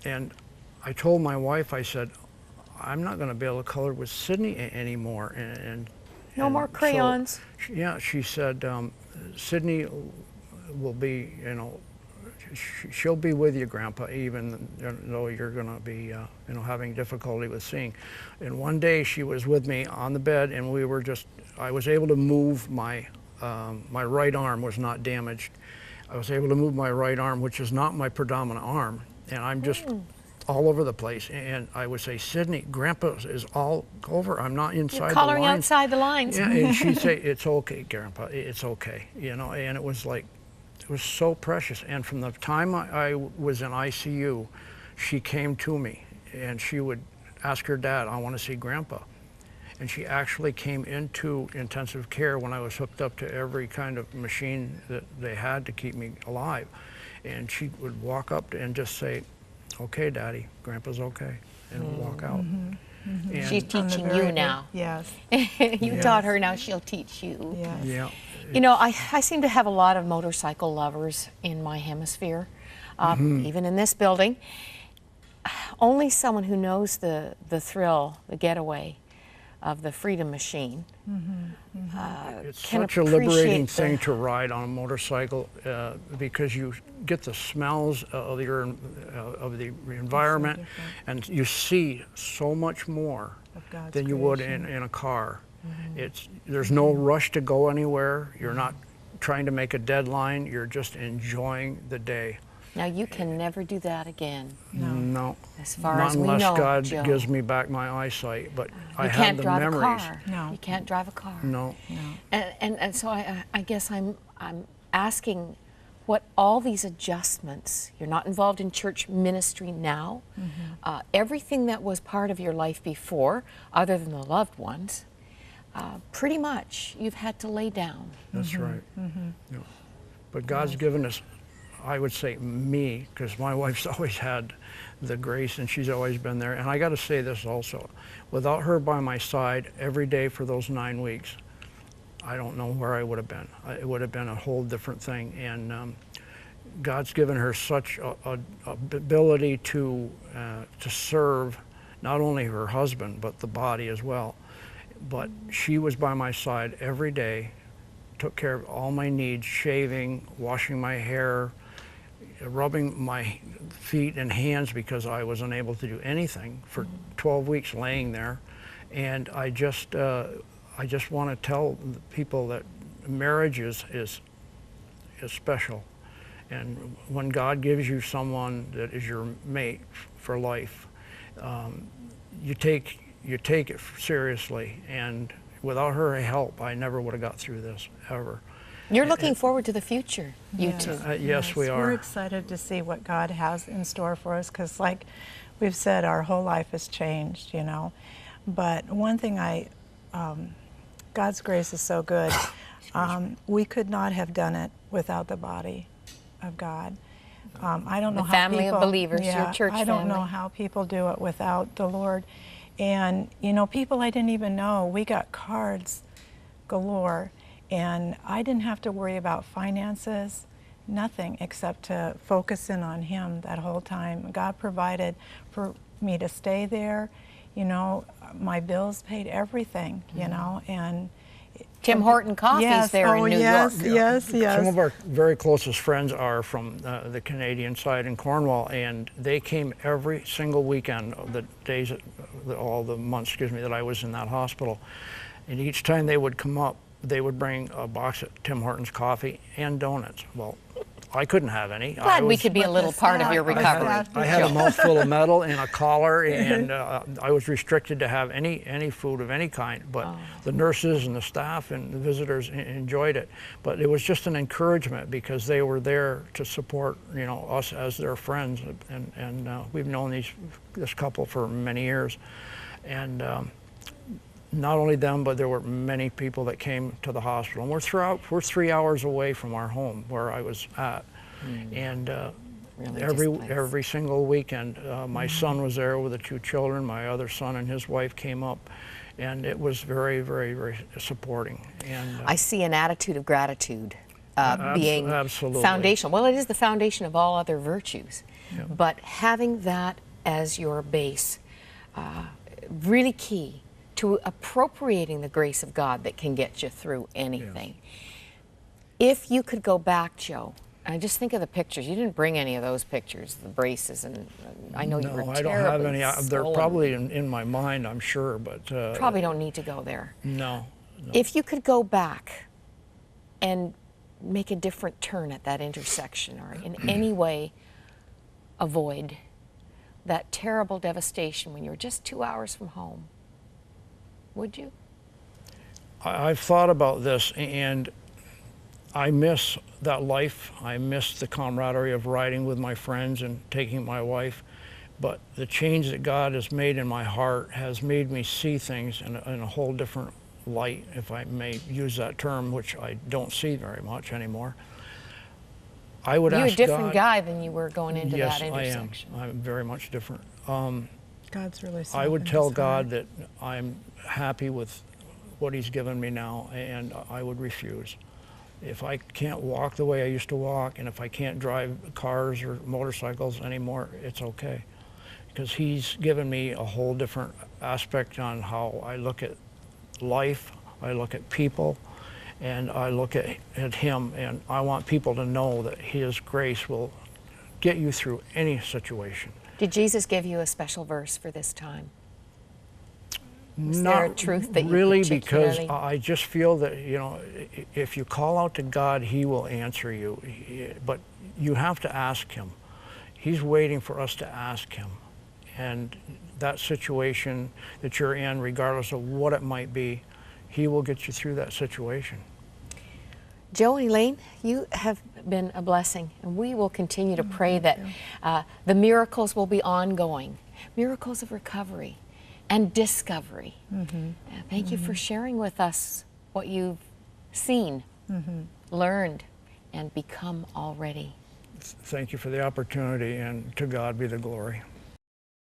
And I told my wife, I said, I'm not going to be able to color with Sydney anymore. No more crayons. So, yeah, she said, Sydney will be, she'll be with you, Grandpa, even though you're going to be, having difficulty with seeing. And one day she was with me on the bed, and I was able to move my right arm was not damaged. I was able to move my right arm, which is not my predominant arm, and I'm just all over the place. And I would say, Sydney, Grandpa is all over. I'm not inside the lines. Coloring outside the lines. Yeah, and she'd say, it's okay, Grandpa, it's okay, and it was like, it was so precious. And from the time I was in ICU, she came to me, and she would ask her dad, I want to see Grandpa. And she actually came into intensive care when I was hooked up to every kind of machine that they had to keep me alive. And she would walk up and just say, okay, Daddy, Grandpa's okay, and walk out. And she's teaching you now. Yes. You taught her, now she'll teach you. Yes. Yeah. I seem to have a lot of motorcycle lovers in my hemisphere, even in this building. Only someone who knows the thrill, the getaway of the Freedom Machine It's can such a liberating thing to ride on a motorcycle because you get the smells of the environment, and you see so much more than you would in a car. There's no rush to go anywhere. You're not trying to make a deadline. You're just enjoying the day. Now you can never do that again. No. As far not as we know, unless God Joe. gives me back my eyesight. But I You have can't the drive memories. a car. No. You can't drive a car. No. And so I guess I'm asking what all these adjustments, you're not involved in church ministry now, everything that was part of your life before, other than the loved ones, pretty much you've had to lay down. That's right. Yeah. But God's given us, I would say me, because my wife's always had the grace and she's always been there. And I got to say this also, without her by my side every day for those 9 weeks, I don't know where I would have been. It would have been a whole different thing. And God's given her such a ability to serve not only her husband, but the body as well. But she was by my side every day, took care of all my needs, shaving, washing my hair, rubbing my feet and hands because I was unable to do anything for 12 weeks laying there. And I just want to tell people that marriage is special. And when God gives you someone that is your mate for life, you take it seriously. And without her help, I never would have got through this, ever. You're looking forward to the future, you two. Yes, we are. We're excited to see what God has in store for us because, like we've said, our whole life has changed, But one thing God's grace is so good. We could not have done it without the body of God. I don't know how family people, of believers, your church family. I don't know how people do it without the Lord. And, people I didn't even know, we got cards galore. And I didn't have to worry about finances, nothing, except to focus in on Him that whole time. God provided for me to stay there. My bills paid everything, and Tim Horton Coffee's there in New York. Yes. Some of our very closest friends are from the Canadian side in Cornwall, and they came every single weekend, all the months, that I was in that hospital. And each time they would come up, they would bring a box of Tim Hortons coffee and donuts. Well, I couldn't have any. Glad we could be a little part of your recovery. I had a mouthful of metal and a collar, and I was restricted to have any food of any kind. But the nurses and the staff and the visitors enjoyed it. But it was just an encouragement because they were there to support, us as their friends, and we've known this couple for many years, and. Not only them, but there were many people that came to the hospital. And we're 3 hours away from our home where I was at. And really every single weekend, my son was there with the 2 children. My other son and his wife came up. And it was very, very, very supporting. And I see an attitude of gratitude being absolutely foundational. Well, it is the foundation of all other virtues. but having that as your base, really key to appropriating the grace of God that can get you through anything. If you could go back, Joe, I just think of the pictures. You didn't bring any of those pictures, the braces, and I know you were terribly I don't have any. They're swollen. probably in my mind, I'm sure, but Probably don't need to go there. no. If you could go back and make a different turn at that intersection, or in any way avoid that terrible devastation when you were just 2 hours from home, would you? I've thought about this, and I miss that life. I miss the camaraderie of riding with my friends and taking my wife. But the change that God has made in my heart has made me see things in a whole different light, if I may use that term, which I don't see very much anymore. I would ask God. You're a different guy than you were going into that intersection. Yes, I am. I'm very much different. God's really I would softened tell his God heart. that I'm happy with what He's given me now, and I would refuse. If I can't walk the way I used to walk, and if I can't drive cars or motorcycles anymore, it's okay. Because He's given me a whole different aspect on how I look at life, I look at people, and I look at Him, and I want people to know that His grace will get you through any situation. Did Jesus give you a special verse for this time? Was Not there a truth that you really, because particularly... I just feel that, you know, if you call out to God, He will answer you. But you have to ask Him. He's waiting for us to ask Him. And that situation that you're in, regardless of what it might be, He will get you through that situation. Joe Elaine, you have been a blessing, and we will continue to pray that the miracles will be ongoing, miracles of recovery and discovery. Thank you for sharing with us what you've seen, learned, and become already. Thank you for the opportunity, and to God be the glory.